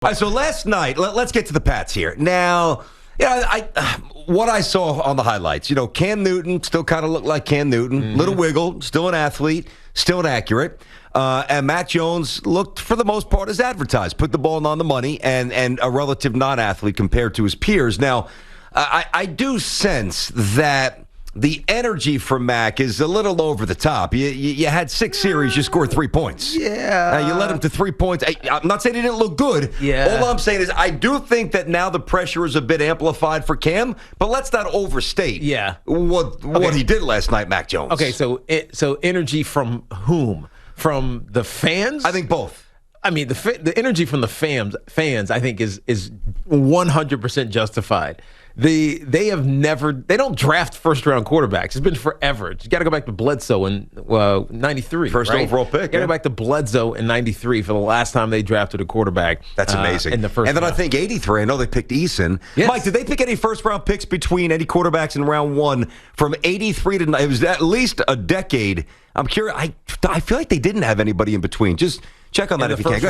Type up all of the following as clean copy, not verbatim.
All right, so last night, let's get to the Pats here. Now, what I saw on the highlights, Cam Newton still kind of looked like Cam Newton. Little wiggle, still an athlete, still inaccurate. And Mac Jones looked, for the most part, as advertised. Put the ball on the money and a relative non-athlete compared to his peers. Now, I do sense that the energy from Mac is a little over the top. You had 6 series, you scored 3 points. Yeah. You led him to 3 points. I'm not saying he didn't look good. Yeah. All I'm saying is I do think that now the pressure is a bit amplified for Cam, but let's not overstate what he did last night, Mac Jones. Okay, so energy from whom? From the fans? I think both. I mean, the energy from the fans, I think, is 100% justified. They don't draft first round quarterbacks. It's been forever. You got to go back to Bledsoe in '93. First overall pick. You got to go back to Bledsoe in '93 for the last time they drafted a quarterback. That's amazing. In the first and then round. I think '83. I know they picked Eason. Yes. Mike, did they pick any first round picks between any quarterbacks in round 1 from '83 to? It was at least a decade. I'm curious. I feel like they didn't have anybody in between. Just check on that if you can.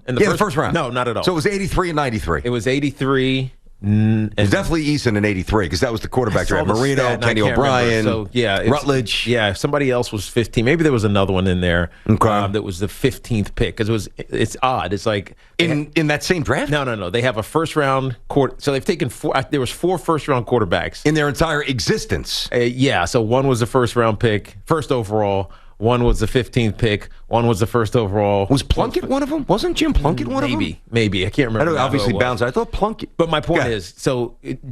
The first round? No, not at all. So it was '83 and '93. It was '83. It was definitely Eason in '83 because that was the quarterback draft. Marino, Kenny O'Brien, Rutledge. Somebody else was 15. Maybe there was another one in there that was the 15th pick because it's odd. It's like in that same draft. No. They have a first round quarter. So they've taken 4. There was 4 first round quarterbacks in their entire existence. So one was the first round pick, first overall. One was the 15th pick. One was the first overall. Was Plunkett one of them? Wasn't Jim Plunkett one of them? Maybe. I can't remember. I know, obviously bounced. I thought Plunkett. But my point is,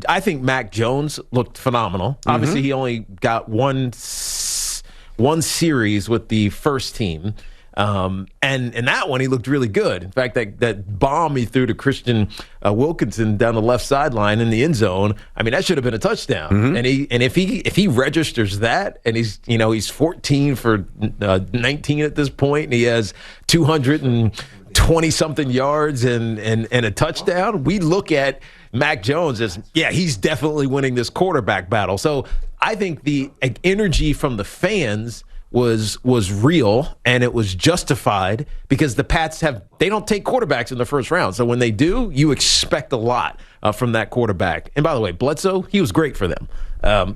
I think Mac Jones looked phenomenal. Obviously, he only got one series with the first team. And in that one, he looked really good. In fact, that bomb he threw to Christian Wilkinson down the left sideline in the end zone, I mean, that should have been a touchdown. And if he registers that, and he's 14 for 19 at this point, and he has 220 something yards and a touchdown, we look at Mac Jones as he's definitely winning this quarterback battle. So I think the energy from the fans was real, and it was justified because the Pats they don't take quarterbacks in the first round. So when they do, you expect a lot from that quarterback. And by the way, Bledsoe, he was great for them.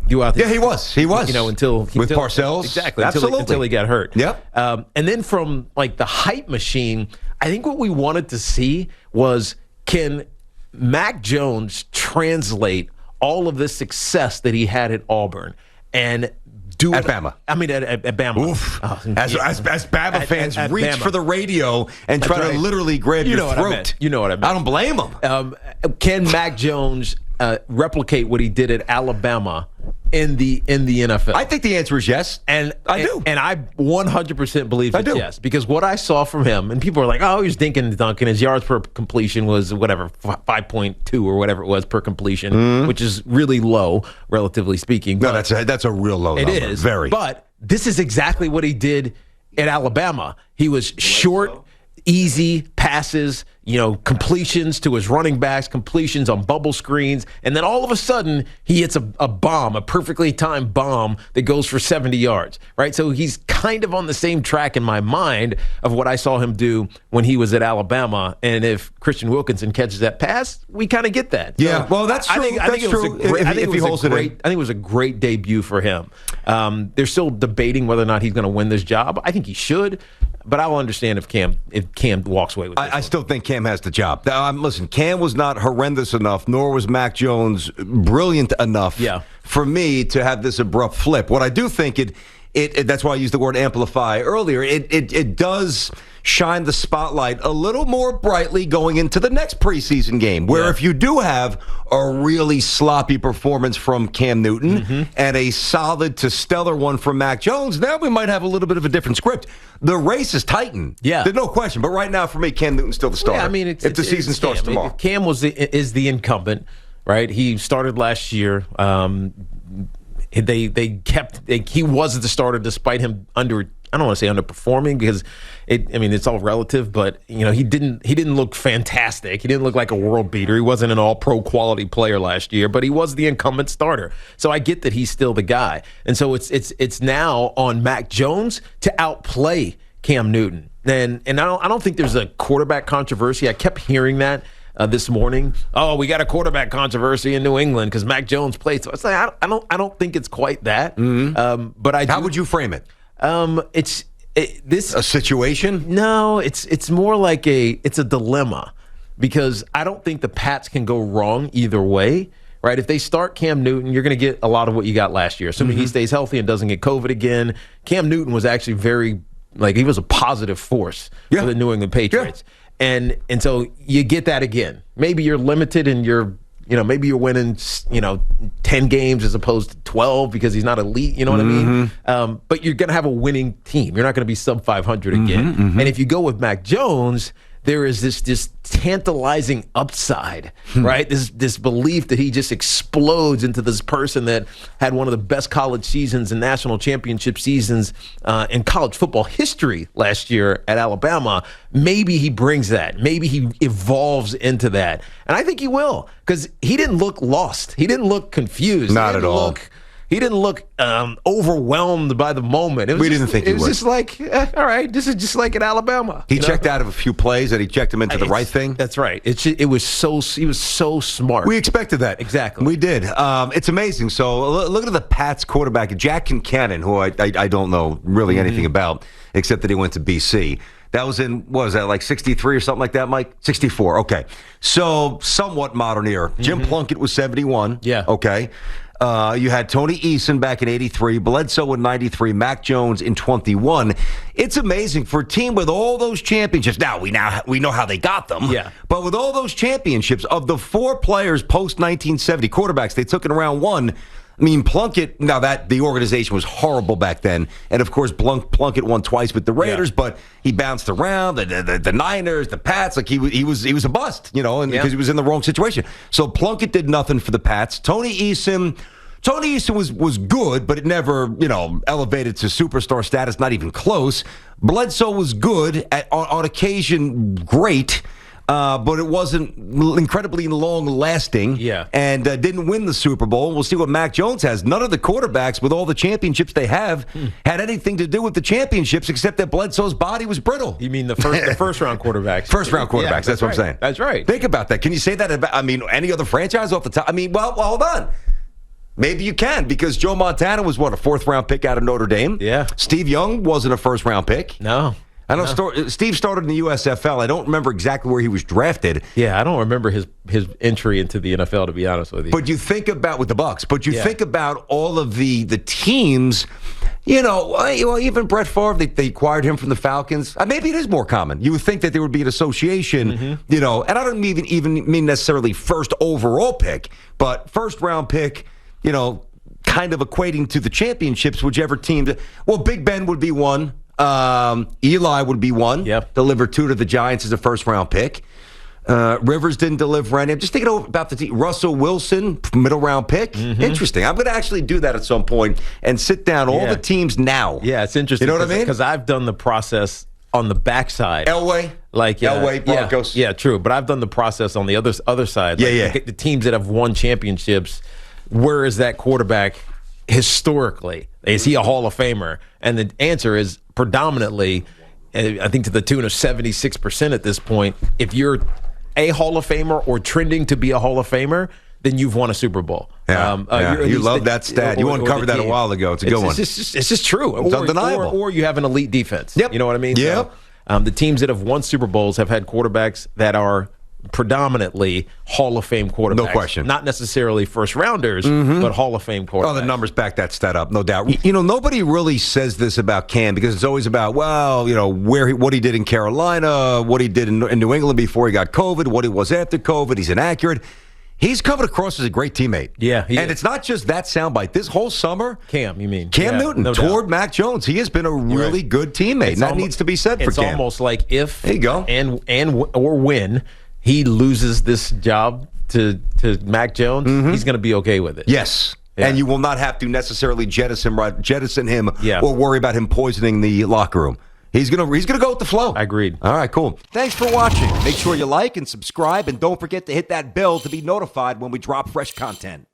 He was. Until with Parcells, exactly, absolutely, until he got hurt. Yep. And then from like the hype machine, I think what we wanted to see was, can Mac Jones translate all of this success that he had at Auburn and do at Bama? I mean, at Bama. Oof. As Bama fans reach Bama for the radio and try to literally grab your throat. You know what I mean. I don't blame them. Can Mac Jones replicate what he did at Alabama in the NFL? I think the answer is yes, and I do. And I 100% believe it's yes, because what I saw from him, and people are like, oh, he was dinking and dunking. His yards per completion was 5.2 or whatever it was per completion, which is really low, relatively speaking. No, that's a real low number. It is. Very. But this is exactly what he did at Alabama. He was short, easy passes, completions to his running backs, completions on bubble screens, and then all of a sudden he hits a bomb, a perfectly timed bomb that goes for 70 yards, right? So he's kind of on the same track in my mind of what I saw him do when he was at Alabama, and if Christian Wilkinson catches that pass, we kind of get that. Yeah, well, that's true. I think it was a great debut for him. They're still debating whether or not he's going to win this job. I think he should. But I will understand if Cam walks away with it. I still think Cam has the job. Listen, Cam was not horrendous enough, nor was Mac Jones brilliant enough for me to have this abrupt flip. What I do think that's why I used the word amplify earlier. It does shine the spotlight a little more brightly going into the next preseason game, where if you do have a really sloppy performance from Cam Newton and a solid to stellar one from Mac Jones, now we might have a little bit of a different script. The race is tightened. Yeah. There's no question. But right now, for me, Cam Newton's still the starter. Yeah, I mean, if the season starts tomorrow. Cam is the incumbent, right? He started last year. He was the starter despite him I don't want to say underperforming because it's all relative, but he didn't look fantastic. He didn't look like a world beater. He wasn't an all-pro quality player last year, but he was the incumbent starter. So I get that he's still the guy. And so it's now on Mac Jones to outplay Cam Newton. And I don't think there's a quarterback controversy. I kept hearing that. this morning. Oh, we got a quarterback controversy in New England because Mac Jones played. So it's like I don't think it's quite that. But how would you frame it? This a situation? No, it's more like it's a dilemma because I don't think the Pats can go wrong either way. Right, if they start Cam Newton, you're going to get a lot of what you got last year. Assuming he stays healthy and doesn't get COVID again. Cam Newton was actually he was a positive force for the New England Patriots. Yeah. And so you get that again. Maybe you're limited and maybe you're winning 10 games as opposed to 12 because he's not elite, you know what I mean? But you're going to have a winning team. You're not going to be sub 500 again. And if you go with Mac Jones, there is this tantalizing upside, right? This belief that he just explodes into this person that had one of the best college seasons and national championship seasons in college football history last year at Alabama. Maybe he brings that. Maybe he evolves into that. And I think he will because he didn't look lost. He didn't look confused. Not at all. He didn't look overwhelmed by the moment. We didn't think he would. It was just like, all right, this is just like at Alabama. He checked out of a few plays and he checked him into the right thing. That's right. He was so smart. We expected that. Exactly. We did. It's amazing. So look at the Pats quarterback, Jack Kincannon, who I don't know really anything about, except that he went to BC. That was like 63 or something like that, Mike? 64. Okay. So somewhat modern era. Jim Plunkett was 71. Yeah. Okay. You had Tony Eason back in 83, Bledsoe in 93, Mac Jones in 21. It's amazing for a team with all those championships. Now, we know how they got them. Yeah. But with all those championships, of the 4 players post-1970 quarterbacks they took in round 1, I mean, Plunkett, now that the organization was horrible back then, and of course Plunkett won twice with the Raiders, but he bounced around, the Niners, the Pats, like he was a bust, because he was in the wrong situation. So Plunkett did nothing for the Pats. Tony Eason was good, but it never, elevated to superstar status, not even close. Bledsoe was good, on occasion great, but it wasn't incredibly long-lasting. Yeah. And didn't win the Super Bowl. We'll see what Mac Jones has. None of the quarterbacks, with all the championships they have, had anything to do with the championships, except that Bledsoe's body was brittle. You mean the first-round quarterbacks? First-round quarterbacks, yeah, that's what I'm saying. That's right. Think about that. Can you say that about, any other franchise off the top? Well, hold on. Maybe you can, because Joe Montana was, a fourth-round pick out of Notre Dame? Yeah. Steve Young wasn't a first-round pick. No. I know Steve started in the USFL. I don't remember exactly where he was drafted. Yeah, I don't remember his entry into the NFL, to be honest with you. But you think about with the Bucks. But you think about all of the teams. Even Brett Favre, they acquired him from the Falcons. Maybe it is more common. You would think that there would be an association. And I don't even mean necessarily first overall pick, but first round pick. Kind of equating to the championships, whichever team. Well, Big Ben would be one. Eli would be one. Yep. Delivered 2 to the Giants as a first-round pick. Rivers didn't deliver any. I'm just thinking about the team. Russell Wilson, middle-round pick. Interesting. I'm going to actually do that at some point and sit down all the teams now. Yeah, it's interesting. You know what I mean? Because I've done the process on the backside. Elway? Elway, Broncos. Yeah, true. But I've done the process on the other side. The teams that have won championships, where is that quarterback historically? Is he a Hall of Famer? And the answer is predominantly, I think to the tune of 76% at this point, if you're a Hall of Famer or trending to be a Hall of Famer, then you've won a Super Bowl. Yeah, you love that stat. You uncovered that a while ago. It's a good one. It's just true. It's undeniable. Or you have an elite defense. Yep. You know what I mean? Yep. So, the teams that have won Super Bowls have had quarterbacks that are predominantly Hall of Fame quarterbacks. No question. Not necessarily first rounders, but Hall of Fame quarterbacks. Oh, the numbers back that stat up, no doubt. Nobody really says this about Cam because it's always about, what he did in Carolina, what he did in New England before he got COVID, what he was after COVID. He's inaccurate. He's coming across as a great teammate. Yeah, and it's not just that soundbite. This whole summer, Cam, you mean? Cam Newton toward Mac Jones. He has been a really good teammate, and that needs to be said for Cam. It's almost like if there you go. or when he loses this job to Mac Jones, he's going to be okay with it. Yes. Yeah. And you will not have to necessarily jettison him or worry about him poisoning the locker room. He's gonna go with the flow. I agreed. All right, cool. Thanks for watching. Make sure you like and subscribe, and don't forget to hit that bell to be notified when we drop fresh content.